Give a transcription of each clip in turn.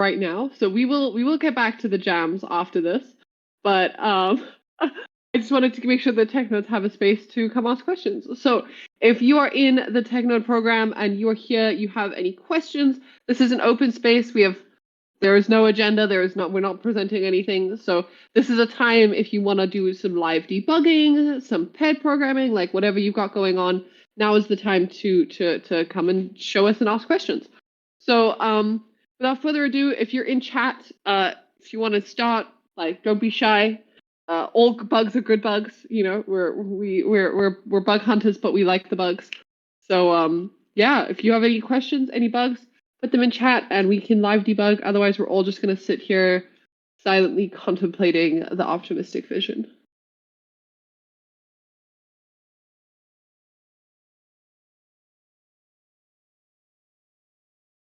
right now. So we will get back to the jams after this. But I just wanted to make sure the TechNerds have a space to come ask questions. So if you are in the TechNerd program and you are here, you have any questions, this is an open space. There is no agenda. We're not presenting anything. So this is a time if you want to do some live debugging, some paired programming, like whatever you've got going on. Now is the time to come and show us and ask questions. So without further ado, if you're in chat, if you want to start, like, don't be shy. All bugs are good bugs. You know, we're bug hunters, but we like the bugs. So yeah, if you have any questions, any bugs, put them in chat and we can live debug. Otherwise, we're all just going to sit here silently contemplating the optimistic vision.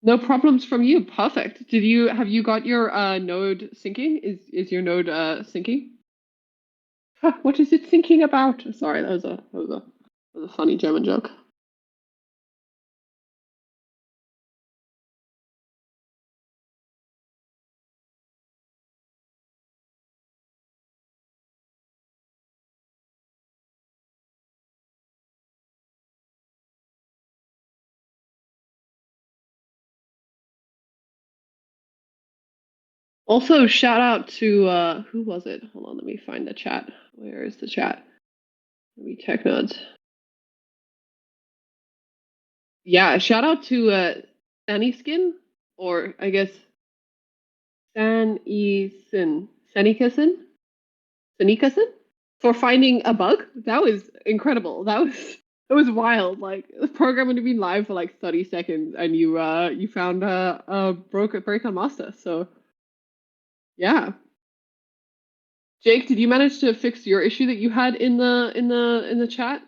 No problems from you. Perfect. Have you got your node syncing? Is your node syncing? What is it thinking about? Sorry, that was a funny German joke. Also, shout out to who was it? Hold on, let me find the chat. Where is the chat? Maybe TechNerds. Yeah, shout out to Skin, or I guess Sanikason for finding a bug. That was incredible. That was wild. Like the program had been live for like 30 seconds, and you found a break on master. So yeah. Jake, did you manage to fix your issue that you had in the chat?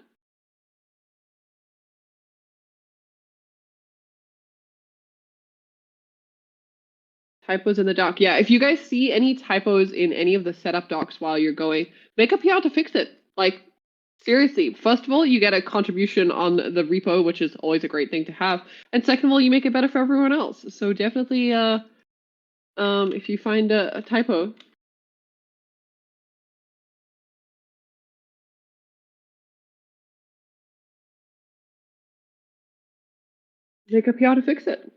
Typos in the doc. Yeah, if you guys see any typos in any of the setup docs while you're going, make a PR to fix it. Like, seriously, first of all, you get a contribution on the repo, which is always a great thing to have. And second of all, you make it better for everyone else. So definitely, if you find a typo, make a PR to fix it.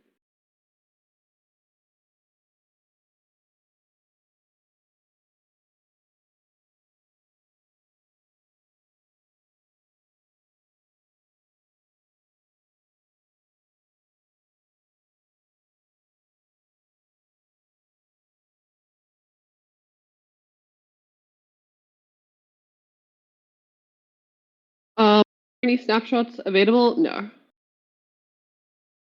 Any snapshots available? No.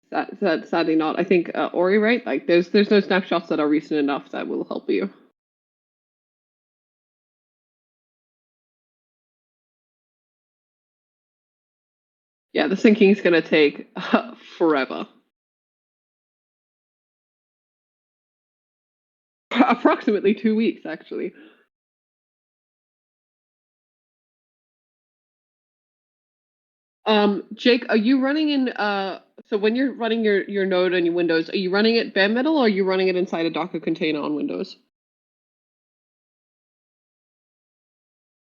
That sadly not. I think Ori, right? Like there's no snapshots that are recent enough that will help you. Yeah, the syncing is gonna take forever. Approximately 2 weeks, actually. Jake, are you running in so when you're running your node on your Windows, are you running it bare metal or are you running it inside a Docker container on Windows?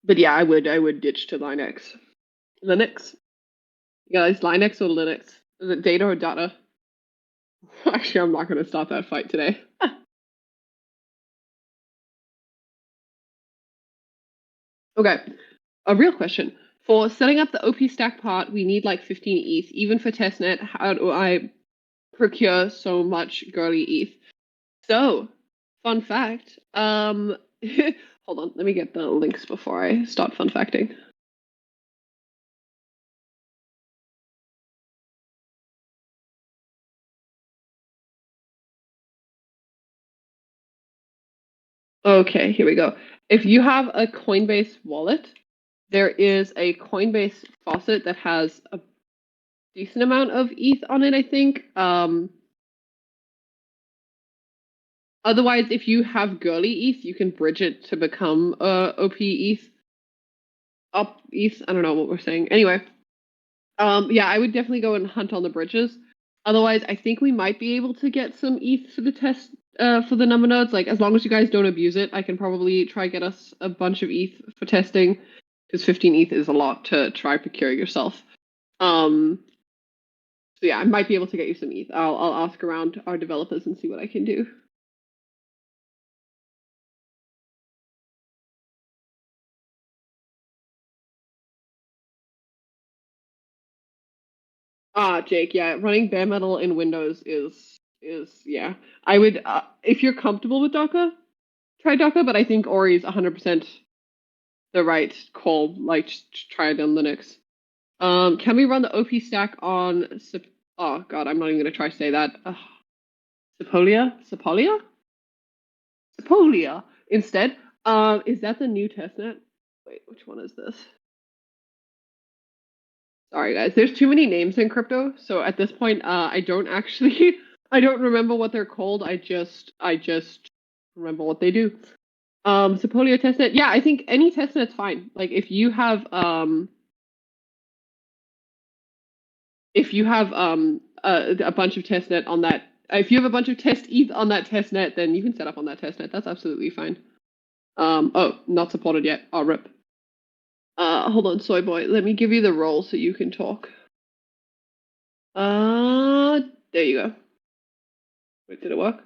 But yeah, I would ditch to Linux. Linux? Guys, Linux or Linux? Is it data or data? Actually, I'm not gonna start that fight today. Okay, a real question. For setting up the OP stack part, we need like 15 ETH. Even for testnet, how do I procure so much girly ETH? So, fun fact. Hold on, let me get the links before I start fun facting. Okay, here we go. If you have a Coinbase wallet, there is a Coinbase faucet that has a decent amount of ETH on it, I think. Otherwise, if you have girly ETH, you can bridge it to become OP ETH. Up ETH, I don't know what we're saying. Anyway, yeah, I would definitely go and hunt on the bridges. Otherwise, I think we might be able to get some ETH for the test for the number nodes. Like as long as you guys don't abuse it, I can probably try get us a bunch of ETH for testing, because 15 ETH is a lot to try procure yourself. So yeah, I might be able to get you some ETH. I'll ask around our developers and see what I can do. Jake, yeah, running bare metal in Windows is yeah. I would if you're comfortable with Docker, try Docker, but I think Ori is 100% the right call. Like try it on Linux. Can we run the OP stack on oh god, I'm not even gonna try to say that. Sepolia instead. Is that the new testnet? Wait, which one is this? Sorry guys, there's too many names in crypto, so at this point, I don't actually, I don't remember what they're called. I just remember what they do. Sepolia testnet. Yeah, I think any testnet's fine. Like if you have a bunch of testnet on that, if you have a bunch of test ETH on that testnet, then you can set up on that testnet. That's absolutely fine. Oh, not supported yet. Oh, rip. Hold on, soy boy. Let me give you the role so you can talk. There you go. Wait, did it work?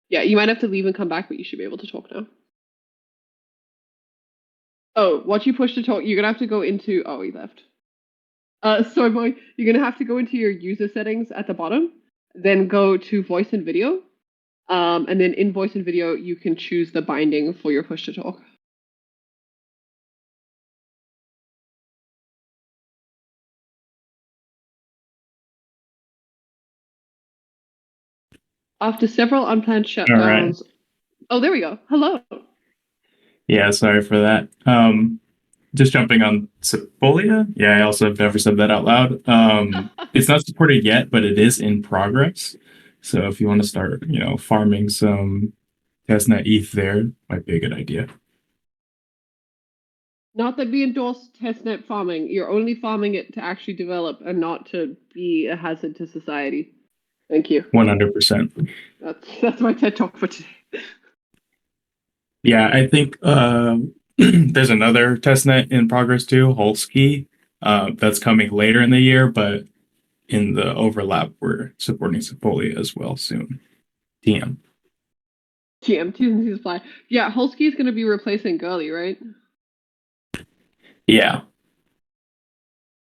Yeah, you might have to leave and come back, but you should be able to talk now. Oh, what you push to talk, you're gonna have to go into. Oh, he left. Soy boy, you're gonna have to go into your user settings at the bottom, then go to voice and video, and then in voice and video you can choose the binding for your push to talk. After several unplanned shutdowns. All right. Oh, there we go. Hello. Yeah, sorry for that. Just jumping on Sepolia. Yeah, I also have never said that out loud. It's not supported yet, but it is in progress. So if you want to start, farming some testnet ETH there, might be a good idea. Not that we endorse testnet farming. You're only farming it to actually develop and not to be a hazard to society. Thank you. 100%. That's my TED talk for today. Yeah, I think there's another testnet in progress too, Holsky. That's coming later in the year, but in the overlap, we're supporting Sepolia as well soon. TM. GM, T's and C's apply. Yeah, Holsky is going to be replacing Gurley, right? Yeah.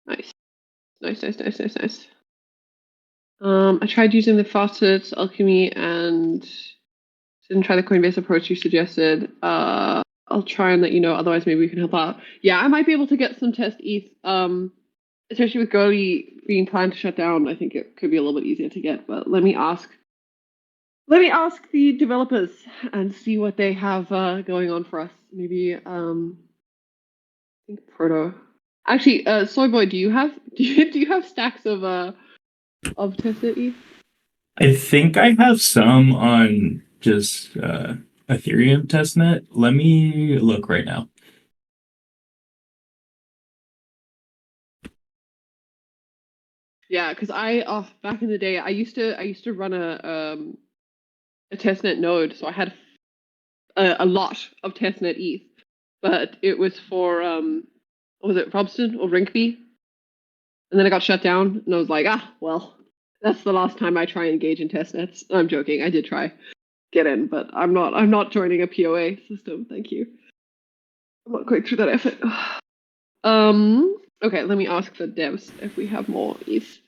Nice. Nice. I tried using the faucets, alchemy, and didn't try the Coinbase approach you suggested. I'll try and let you know. Otherwise, maybe we can help out. Yeah, I might be able to get some test ETH. Especially with Gurley being planned to shut down, I think it could be a little bit easier to get. But let me ask. Let me ask the developers and see what they have going on for us. Maybe I think Proto. Actually, Soyboy, do you have stacks of tested ETH? I think I have some on just Ethereum testnet. Let me look right now. Yeah, because back in the day I used to run a testnet node, so I had a lot of testnet ETH, but it was for what was it, Robson or Rinkeby? And then it got shut down, and I was like, well, that's the last time I try and engage in testnets. I'm joking, I did try get in, but I'm not joining a POA system. Thank you. I'm not going through that effort. Okay, let me ask the devs if we have more ETH.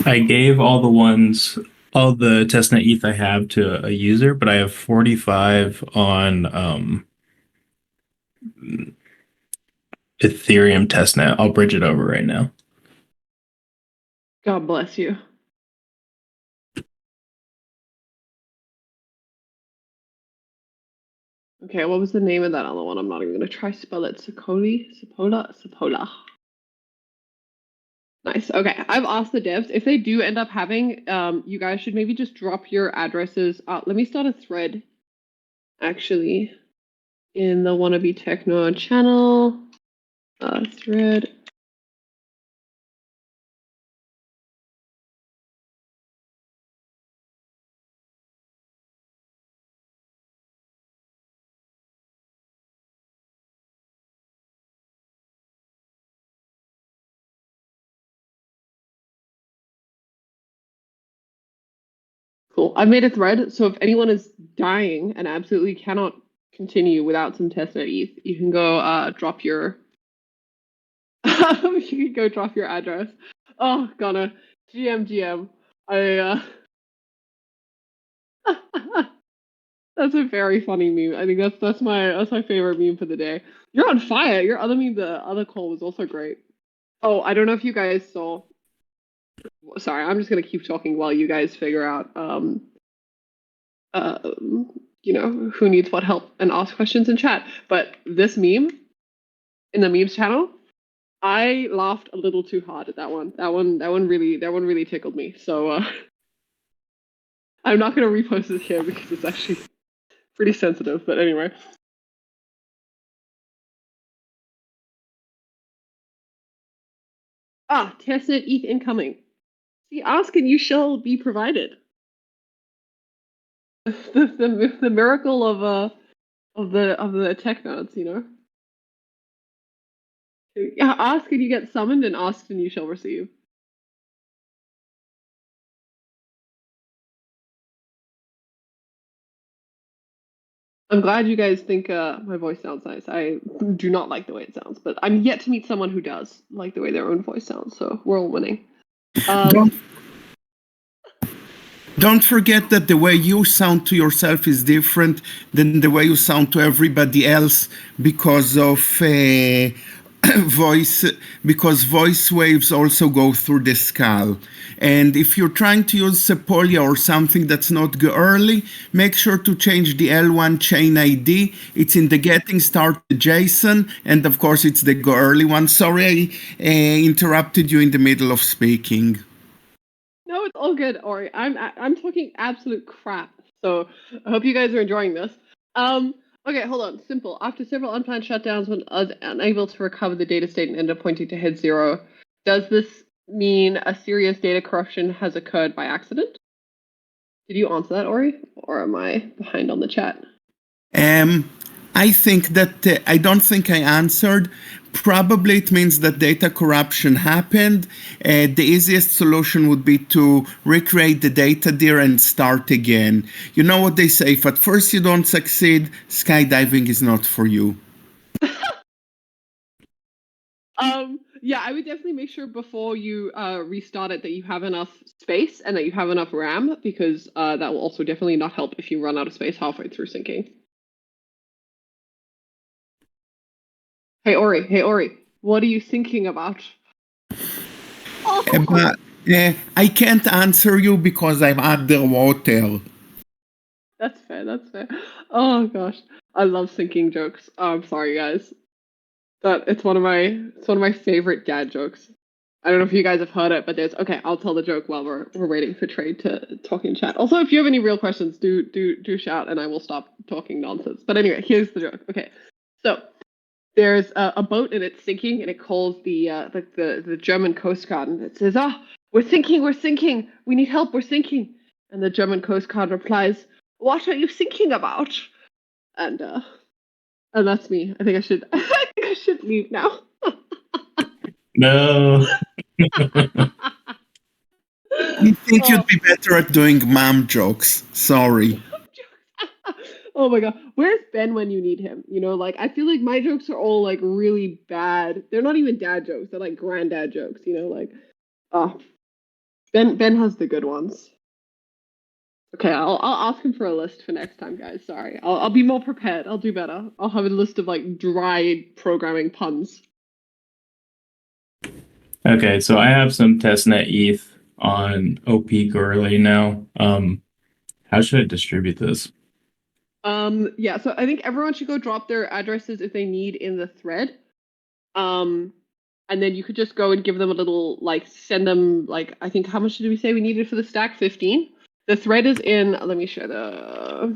I gave all the testnet ETH I have to a user, but I have 45 on Ethereum testnet. I'll bridge it over right now. God bless you. Okay, what was the name of that other one? I'm not even gonna try spell it. Sapola. Nice. Okay, I've asked the devs if they do end up having, you guys should maybe just drop your addresses. Let me start a thread, actually, in the Wannabe Techno channel. Thread. Cool. I've made a thread, so if anyone is dying and absolutely cannot continue without some testnet ETH, you can go drop your you can go drop your address. Oh, Ghana. GM. I that's a very funny meme. I think that's my favorite meme for the day. You're on fire. Your other meme, the other call was also great. Oh, I don't know if you guys saw. Sorry, I'm just gonna keep talking while you guys figure out uh, who needs what help and ask questions in chat. But this meme in the memes channel, I laughed a little too hard at that one. That one really tickled me. So I'm not gonna repost it here because it's actually pretty sensitive. But anyway. Testnet ETH incoming. See, ask and you shall be provided. The miracle of the TechNERDS, Yeah, ask and you get summoned, and ask and you shall receive. I'm glad you guys think my voice sounds nice. I do not like the way it sounds, but I'm yet to meet someone who does like the way their own voice sounds, so we're all winning. Don't forget that the way you sound to yourself is different than the way you sound to everybody else because of voice waves also go through the skull. And if you're trying to use Sepolia or something that's not girly, make sure to change the L1 chain ID. It's in the getting started JSON, and of course it's the girly one. Sorry I interrupted you in the middle of speaking. No, it's all good, Ori. I'm talking absolute crap. So I hope you guys are enjoying this. Okay, hold on. Simple. After several unplanned shutdowns, when unable to recover the data state and end up pointing to head zero, does this mean a serious data corruption has occurred by accident? Did you answer that, Ori, or am I behind on the chat? I think that I don't think I answered. Probably it means that data corruption happened. The easiest solution would be to recreate the data there and start again. You know what they say, if at first you don't succeed, skydiving is not for you. Yeah, I would definitely make sure before you restart it that you have enough space and that you have enough RAM, because that will also definitely not help if you run out of space halfway through syncing. Hey Ori, what are you thinking about? But I can't answer you because I'm underwater. That's fair. Oh gosh, I love syncing jokes. I'm sorry, guys. It's one of my favorite dad jokes. I don't know if you guys have heard it, but okay. I'll tell the joke while we're waiting for Trade to talk in chat. Also, if you have any real questions, do shout, and I will stop talking nonsense. But anyway, here's the joke. Okay, so there's a boat and it's sinking, and it calls the German Coast Guard, and it says, we're sinking, we need help, we're sinking. And the German Coast Guard replies, what are you thinking about? And that's me. I think I should leave now. No. I think you'd be better at doing mom jokes. Sorry. Oh my god, where's Ben when you need him? Like, I feel like my jokes are all like really bad. They're not even dad jokes. They're like granddad jokes. Like, oh, Ben has the good ones. Okay, I'll ask him for a list for next time, guys. Sorry, I'll be more prepared. I'll do better. I'll have a list of like dry programming puns. Okay, so I have some testnet ETH on OP Girly now. How should I distribute this? Yeah, so I think everyone should go drop their addresses if they need in the thread. And then you could just go and give them a little, like, send them, like, I think, how much did we say we needed for the stack? 15. The thread is in, let me share the.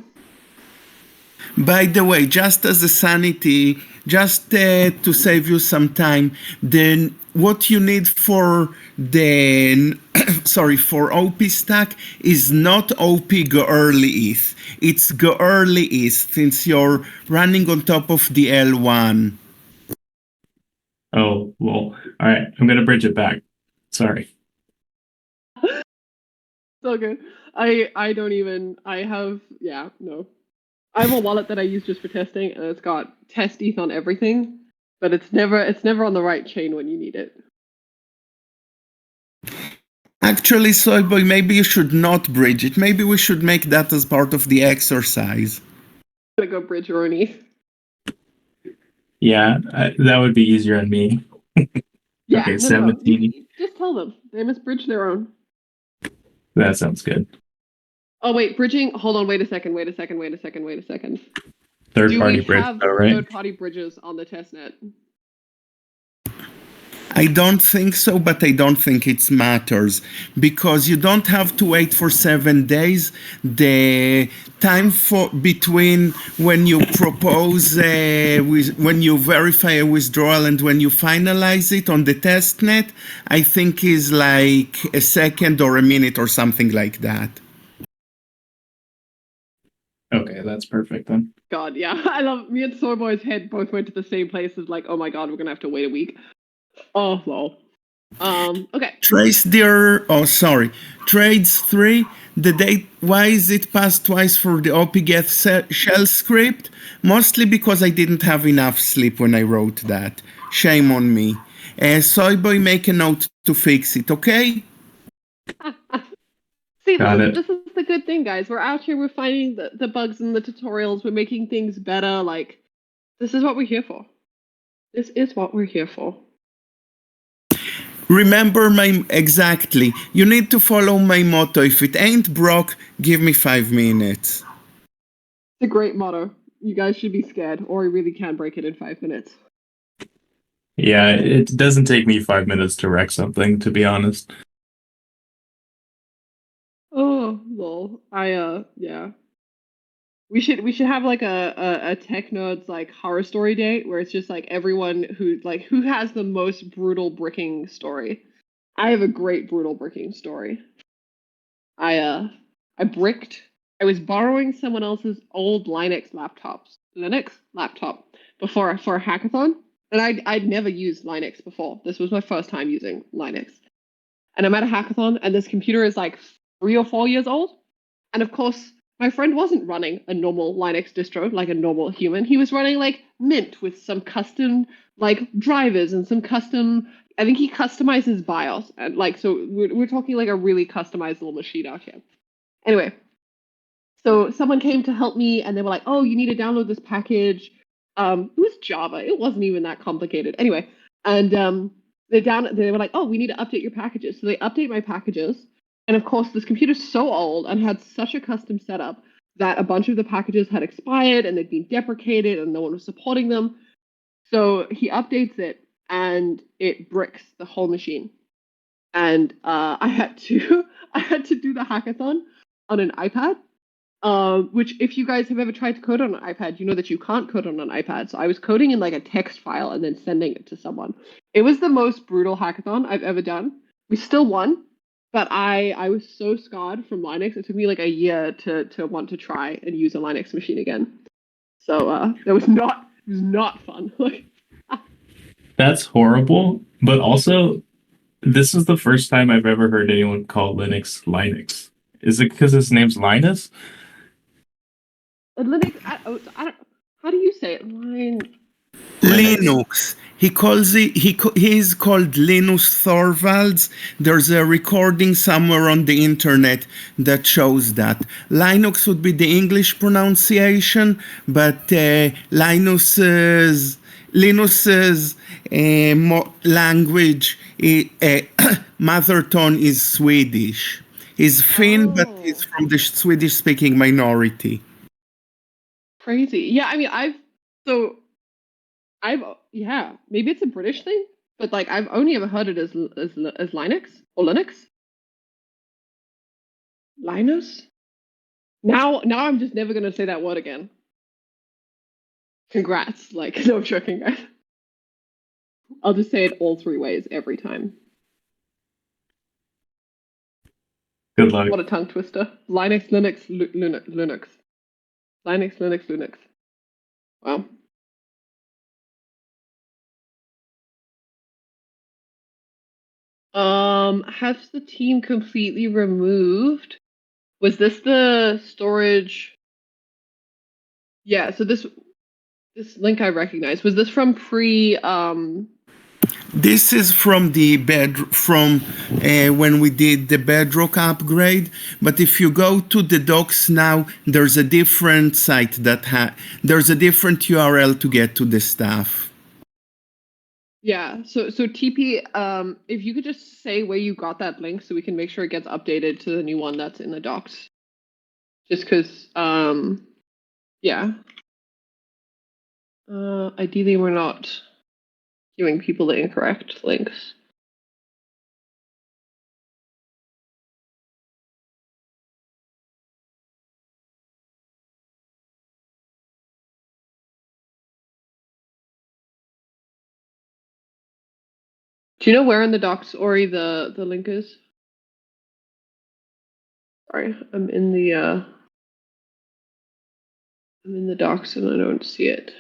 By the way, just as a sanity, just to save you some time, then what you need for the for OP stack is not OP go early ETH. It's go early ETH since you're running on top of the L1. Oh, well, all right. I'm going to bridge it back. Sorry. So good. I don't even, I have, yeah, no. I have a wallet that I use just for testing, and it's got test ETH on everything, but it's never on the right chain when you need it. Actually, Soyboy, maybe you should not bridge it. Maybe we should make that as part of the exercise. I'm gonna go bridge your own ETH. Yeah, that would be easier on me. Yeah, Okay, no. 17. Just tell them they must bridge their own. That sounds good. Oh wait, bridging. Hold on. Wait a second. Third-party Do we bridge, have though, right? third-party bridges on the testnet? I don't think so, but I don't think it matters because you don't have to wait for 7 days. The time for between when you propose, when you verify a withdrawal and when you finalize it on the testnet, I think is like a second or a minute or something like that. Okay, that's perfect then. God, yeah. I love me and Soyboy's head both went to the same place as like, oh my god, we're gonna have to wait a week. Oh lol. Okay. Trades 3, the date, why is it passed twice for the OP-get shell script? Mostly because I didn't have enough sleep when I wrote that. Shame on me. Soyboy, make a note to fix it, okay? See, Got it. this is the good thing, guys. We're out here, we're finding the bugs in the tutorials, we're making things better. Like, this is what we're here for. This is what we're here for. Remember exactly. You need to follow my motto. If it ain't broke, give me 5 minutes. It's a great motto. You guys should be scared, or you really can break it in 5 minutes. Yeah, it doesn't take me 5 minutes to wreck something, to be honest. Oh, lol. Yeah. We should have like a TechNERDS like horror story day where it's just like everyone who has the most brutal bricking story. I have a great brutal bricking story. I bricked. I was borrowing someone else's old Linux laptop before for a hackathon, and I'd never used Linux before. This was my first time using Linux, and I'm at a hackathon, and this computer is like 3 or 4 years old, and of course my friend wasn't running a normal Linux distro like a normal human. He was running like Mint with some custom like drivers and some custom. I think he customized his BIOS and like so we're talking like a really customized little machine out here. Anyway, so someone came to help me and they were like, "Oh, you need to download this package." It was Java. It wasn't even that complicated. Anyway, and they were like, "Oh, we need to update your packages." So they update my packages. And of course, this computer's so old and had such a custom setup that a bunch of the packages had expired and they'd been deprecated and no one was supporting them. So he updates it and it bricks the whole machine. And I had to do the hackathon on an iPad. Which if you guys have ever tried to code on an iPad, you know that you can't code on an iPad. So I was coding in like a text file and then sending it to someone. It was the most brutal hackathon I've ever done. We still won. But I was so scarred from Linux. It took me like a year to want to try and use a Linux machine again. So it was not fun. That's horrible, but also this is the first time I've ever heard anyone call Linux Linux. Is it because his name's Linus? Linux. I don't. How do you say it? Linux. He calls it. He's called Linus Torvalds. There's a recording somewhere on the internet that shows that. Linux would be the English pronunciation, but Linus's language, mother tongue is Swedish. He's Finn, but he's from the Swedish-speaking minority. Crazy. Yeah, I mean, yeah, maybe it's a British thing, but like I've only ever heard it as Linux or Linux. Linus? Now I'm just never gonna say that word again. Congrats. Like, no, I'm joking, guys. I'll just say it all three ways every time. Good luck. What a tongue twister. Linux, Linux, Linux. Linux, Linux, Linux. Wow. Has the team completely removed? Was this the storage? Yeah, so this link I recognize. Was this from This is from when we did the Bedrock upgrade. But if you go to the docs now, there's a different site there's a different URL to get to the stuff. Yeah, so TP, if you could just say where you got that link so we can make sure it gets updated to the new one that's in the docs. Just because, yeah. Ideally, we're not giving people the incorrect links. Do you know where in the docs, Ori, the link is? Sorry, I'm in the docs and I don't see it.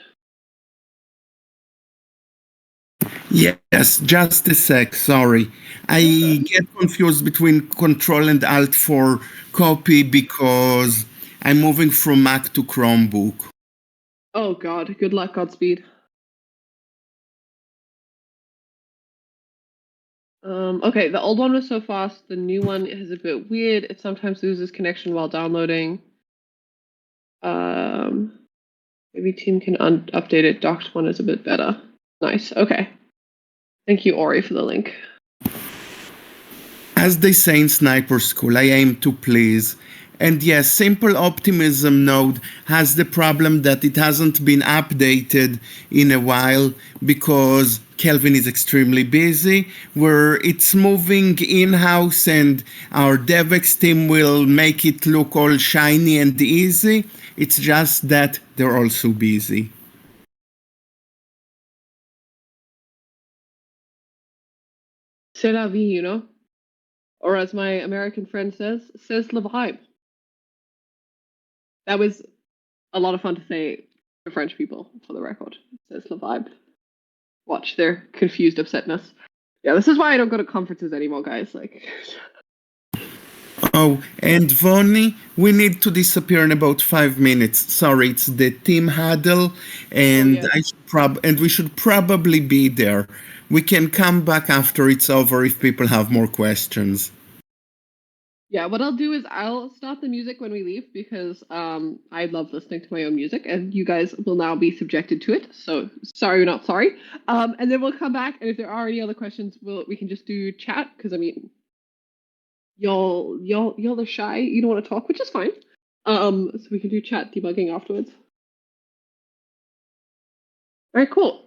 Yes, just a sec, sorry. I get confused between Control and Alt for copy because I'm moving from Mac to Chromebook. Oh God, good luck, Godspeed. Okay, the old one was so fast, the new one is a bit weird. It sometimes loses connection while downloading. Maybe team can update it. Docked one is a bit better. Nice, okay. Thank you, Ori, for the link. As they say in Sniper School, I aim to please. And yes, Simple Optimism node has the problem that it hasn't been updated in a while because Kelvin is extremely busy, where it's moving in-house and our DevX team will make it look all shiny and easy. It's just that they're also busy. C'est la vie, you know? Or as my American friend says, c'est le vibe. That was a lot of fun to say to French people, for the record. C'est le vibe. Watch their confused upsetness. Yeah, this is why I don't go to conferences anymore, guys. Like, Oh, and Vonnie, we need to disappear in about 5 minutes. Sorry, it's the team huddle, and yes. we should probably be there. We can come back after it's over if people have more questions. Yeah, what I'll do is I'll stop the music when we leave because I love listening to my own music and you guys will now be subjected to it. So sorry, not sorry. And then we'll come back and if there are any other questions, we can just do chat because I mean, y'all are shy. You don't want to talk, which is fine. So we can do chat debugging afterwards. All right, cool.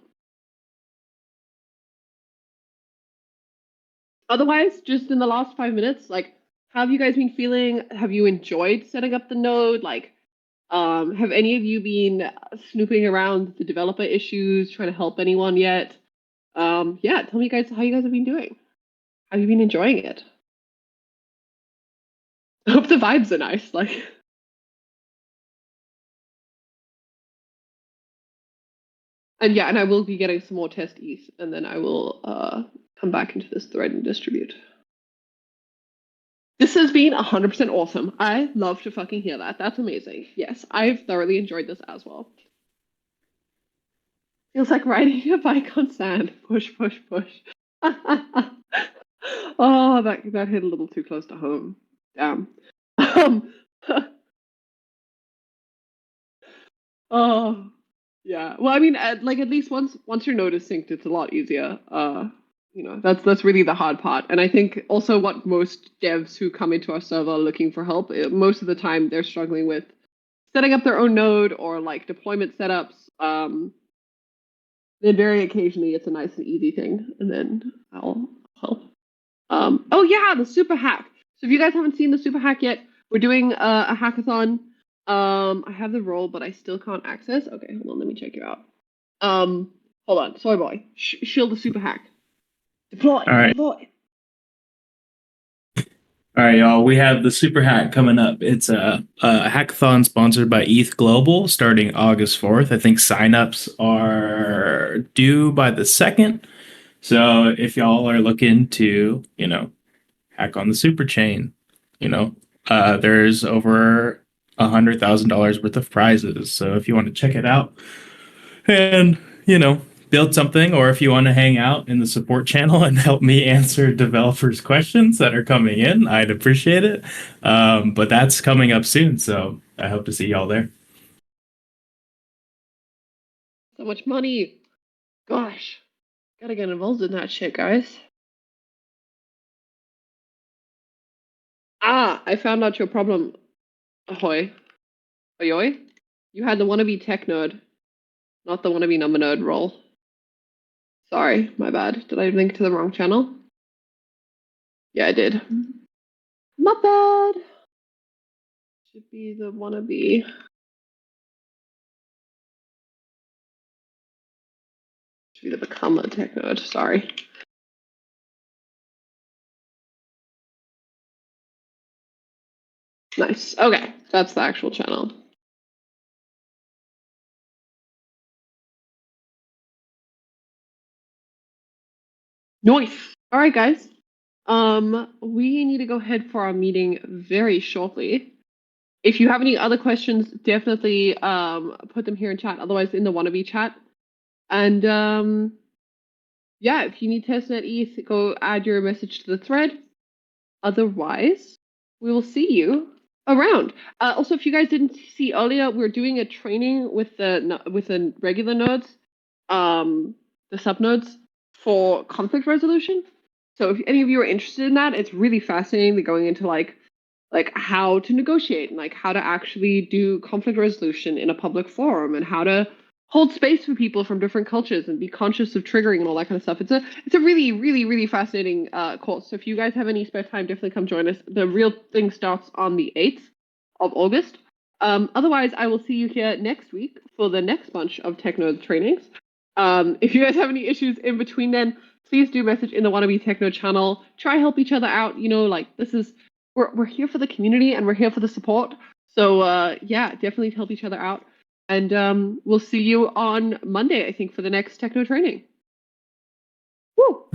Otherwise, just in the last 5 minutes, like, how have you guys been feeling? Have you enjoyed setting up the node? Like, have any of you been snooping around the developer issues, trying to help anyone yet? Yeah, tell me guys how you guys have been doing. Have you been enjoying it? I hope the vibes are nice. Like, and yeah, and I will be getting some more testes, and then I will come back into this thread and distribute. This has been 100% awesome. I love to fucking hear that. That's amazing. Yes, I've thoroughly enjoyed this as well. Feels like riding a bike on sand. Push, push, push. Oh, that hit a little too close to home. Damn. Oh, yeah. Well, I mean, like at least once your node is synced, it's a lot easier. You know, that's really the hard part. And I think also what most devs who come into our server looking for help, most of the time they're struggling with setting up their own node or like deployment setups. Then very occasionally it's a nice and easy thing, and then I'll help. Oh yeah, the super hack. So if you guys haven't seen the super hack yet, we're doing a hackathon. I have the role, but I still can't access. Okay, hold on, let me check you out. Hold on, soy boy, shield the super hack. Deploy. All right. Deploy. All right, y'all. We have the Super Hack coming up. It's a hackathon sponsored by ETH Global starting August 4th. I think signups are due by the 2nd. So if y'all are looking to, hack on the super chain, there's over $100,000 worth of prizes. So if you want to check it out and, build something, or if you want to hang out in the support channel and help me answer developers' questions that are coming in, I'd appreciate it. But that's coming up soon, so I hope to see y'all there. So much money. Gosh, gotta get involved in that shit, guys. Ah, I found out your problem. Ahoy. Oyoy? You had the wannabe tech nerd, not the wannabe number nerd role. Sorry, my bad. Did I link to the wrong channel? Yeah, I did. My bad. Should be the wannabe. Should be the become a tech nerd. Sorry. Nice. Okay, that's the actual channel. Nice. All right, guys. We need to go ahead for our meeting very shortly. If you have any other questions, definitely put them here in chat. Otherwise, in the wannabe chat. And yeah, if you need testnet ETH, go add your message to the thread. Otherwise, we will see you around. Also, if you guys didn't see earlier, we're doing a training with the regular nodes, the subnodes for conflict resolution. So if any of you are interested in that, it's really fascinating. They're going into like how to negotiate and like how to actually do conflict resolution in a public forum and how to hold space for people from different cultures and be conscious of triggering and all that kind of stuff. It's a really, really, really fascinating course. So if you guys have any spare time, definitely come join us. The real thing starts on the 8th of August. Otherwise, I will see you here next week for the next bunch of TechNERDS trainings. If you guys have any issues in between then, please do message in the Wannabe TechNerd channel. Try help each other out. This is we're here for the community and we're here for the support. So yeah, definitely help each other out. And we'll see you on Monday, I think, for the next techno training. Woo!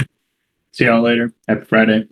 See y'all later. Happy Friday.